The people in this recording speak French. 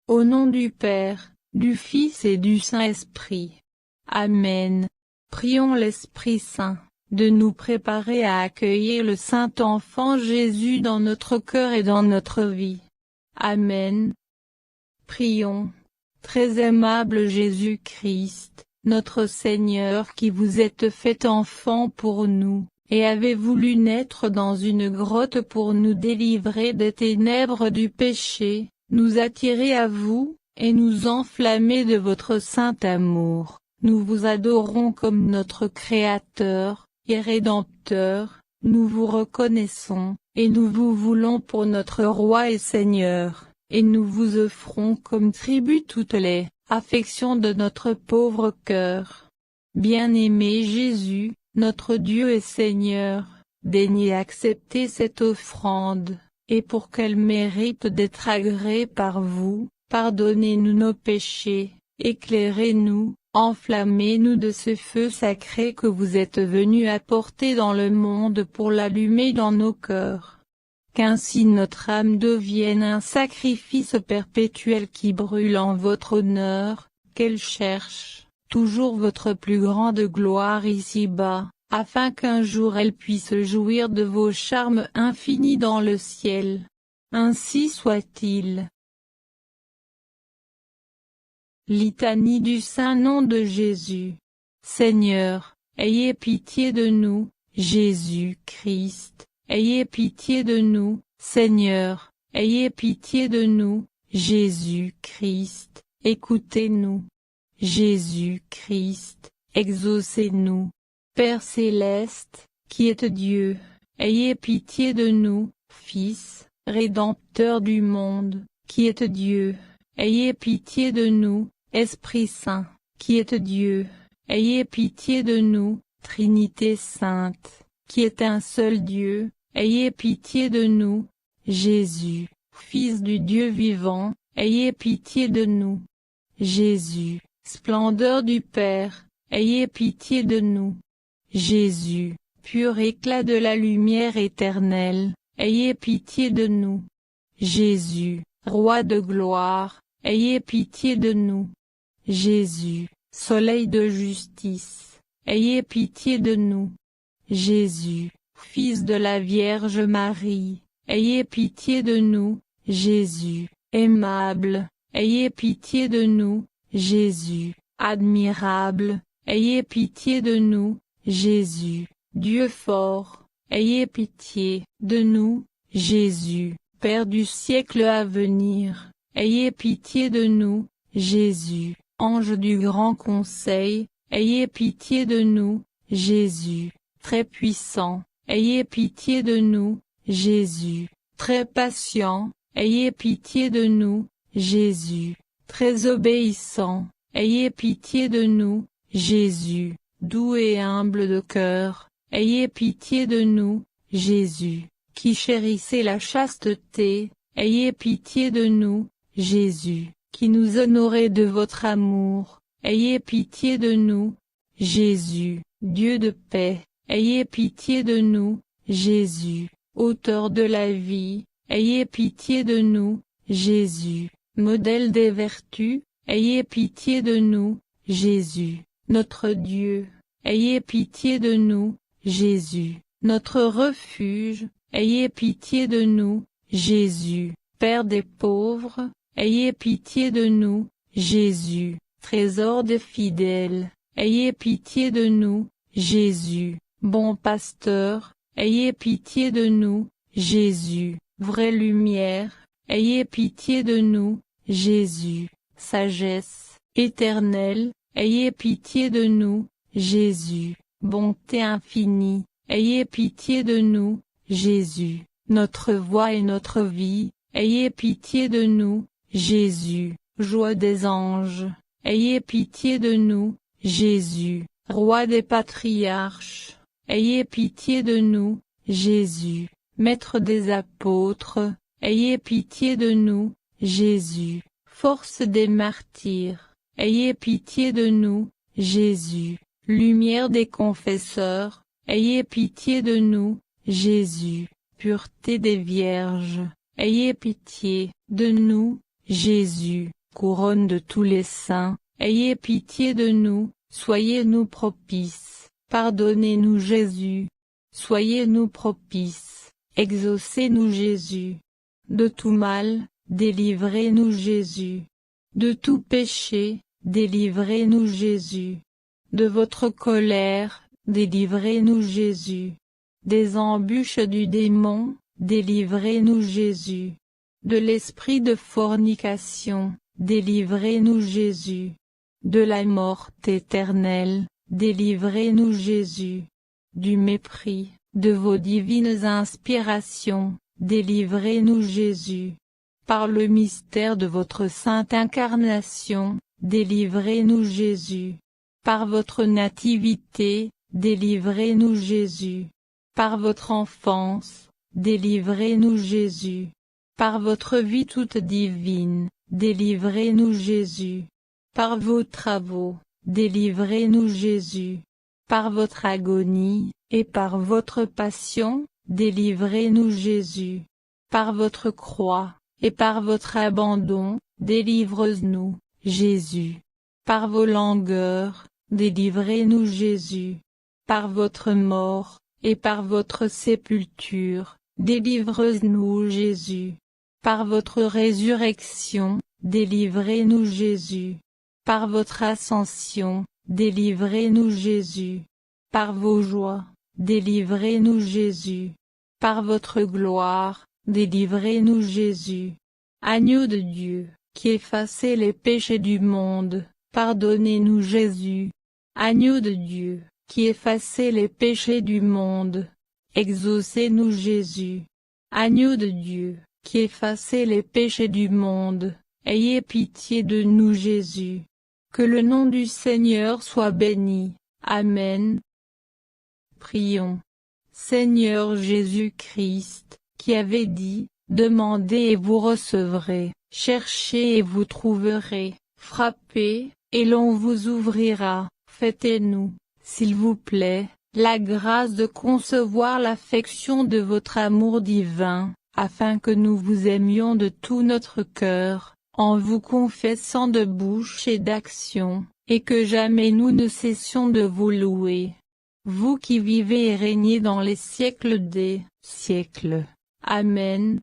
Au nom du Père, du Fils et du Saint-Esprit. Amen. Prions l'Esprit Saint de nous préparer à accueillir le Saint-Enfant Jésus dans notre cœur et dans notre vie. Amen. Prions. Très aimable Jésus-Christ, notre Seigneur qui vous êtes fait enfant pour nous, et avez voulu naître dans une grotte pour nous délivrer des ténèbres du péché, nous attirer à vous, et nous enflammer de votre saint amour. Nous vous adorons comme notre Créateur et Rédempteur, nous vous reconnaissons, et nous vous voulons pour notre Roi et Seigneur, et nous vous offrons comme tribut toutes les affections de notre pauvre cœur. Bien-aimé Jésus, notre Dieu et Seigneur, daignez accepter cette offrande, et pour qu'elle mérite d'être agréée par vous, pardonnez-nous nos péchés, éclairez-nous, enflammez-nous de ce feu sacré que vous êtes venu apporter dans le monde pour l'allumer dans nos cœurs. Qu'ainsi notre âme devienne un sacrifice perpétuel qui brûle en votre honneur, qu'elle cherche toujours votre plus grande gloire ici-bas, afin qu'un jour elle puisse jouir de vos charmes infinis dans le ciel. Ainsi soit-il. Litanie du Saint-Nom de Jésus. Seigneur, ayez pitié de nous. Jésus-Christ, ayez pitié de nous. Seigneur, ayez pitié de nous. Jésus-Christ, écoutez-nous. Jésus-Christ, exaucez-nous. Père céleste, qui êtes Dieu, ayez pitié de nous. Fils, Rédempteur du monde, qui êtes Dieu, ayez pitié de nous. Esprit Saint, qui êtes Dieu, ayez pitié de nous. Trinité sainte, qui est un seul Dieu, ayez pitié de nous. Jésus, Fils du Dieu vivant, ayez pitié de nous. Jésus, splendeur du Père, ayez pitié de nous. Jésus, pur éclat de la lumière éternelle, ayez pitié de nous. Jésus, Roi de gloire, ayez pitié de nous. Jésus, soleil de justice, ayez pitié de nous. Jésus, Fils de la Vierge Marie, ayez pitié de nous. Jésus, aimable, ayez pitié de nous. Jésus, admirable, ayez pitié de nous. Jésus, Dieu fort, ayez pitié de nous. Jésus, Père du siècle à venir, ayez pitié de nous. Jésus, Ange du grand conseil, ayez pitié de nous. Jésus, très puissant, ayez pitié de nous. Jésus, très patient, ayez pitié de nous. Jésus, très obéissant, ayez pitié de nous. Jésus, doux et humble de cœur, ayez pitié de nous. Jésus, qui chérissez la chasteté, ayez pitié de nous. Jésus, qui nous honorez de votre amour, ayez pitié de nous. Jésus, Dieu de paix, ayez pitié de nous. Jésus, auteur de la vie, ayez pitié de nous. Jésus, modèle des vertus, ayez pitié de nous. Jésus, notre Dieu, ayez pitié de nous. Jésus, notre refuge, ayez pitié de nous. Jésus, Père des pauvres, ayez pitié de nous. Jésus, trésor des fidèles, ayez pitié de nous. Jésus, bon pasteur, ayez pitié de nous. Jésus, vraie lumière, ayez pitié de nous. Jésus, sagesse éternelle, ayez pitié de nous. Jésus, bonté infinie, ayez pitié de nous. Jésus, notre voix et notre vie, ayez pitié de nous. Jésus, joie des anges, ayez pitié de nous. Jésus, roi des patriarches, ayez pitié de nous. Jésus, maître des apôtres, ayez pitié de nous. Jésus, force des martyrs, ayez pitié de nous. Jésus, lumière des confesseurs, ayez pitié de nous. Jésus, pureté des vierges, ayez pitié de nous. Jésus, couronne de tous les saints, ayez pitié de nous, soyez-nous propices, pardonnez-nous Jésus. Soyez-nous propices, exaucez-nous Jésus. De tout mal, délivrez-nous Jésus. De tout péché, délivrez-nous Jésus. De votre colère, délivrez-nous Jésus. Des embûches du démon, délivrez-nous Jésus. De l'esprit de fornication, délivrez-nous Jésus. De la mort éternelle, délivrez-nous Jésus. Du mépris, de vos divines inspirations, délivrez-nous Jésus. Par le mystère de votre sainte incarnation, délivrez-nous Jésus. Par votre nativité, délivrez-nous Jésus. Par votre enfance, délivrez-nous Jésus. Par votre vie toute divine, délivrez-nous Jésus. Par vos travaux, délivrez-nous Jésus. Par votre agonie, et par votre passion, délivrez-nous Jésus. Par votre croix, et par votre abandon, délivre-nous, Jésus. Par vos langueurs, délivrez-nous Jésus. Par votre mort, et par votre sépulture, délivre-nous Jésus. Par votre résurrection, délivrez-nous Jésus. Par votre ascension, délivrez-nous Jésus. Par vos joies, délivrez-nous Jésus. Par votre gloire, délivrez-nous Jésus. Agneau de Dieu, qui effacez les péchés du monde, pardonnez-nous Jésus. Agneau de Dieu, qui effacez les péchés du monde, exaucez-nous Jésus. Agneau de Dieu, qui effacez les péchés du monde, ayez pitié de nous Jésus. Que le nom du Seigneur soit béni. Amen. Prions. Seigneur Jésus-Christ, qui avez dit, demandez et vous recevrez, cherchez et vous trouverez, frappez, et l'on vous ouvrira. Faites-nous, s'il vous plaît, la grâce de concevoir l'affection de votre amour divin, afin que nous vous aimions de tout notre cœur, en vous confessant de bouche et d'action, et que jamais nous ne cessions de vous louer. Vous qui vivez et régnez dans les siècles des siècles. Amen.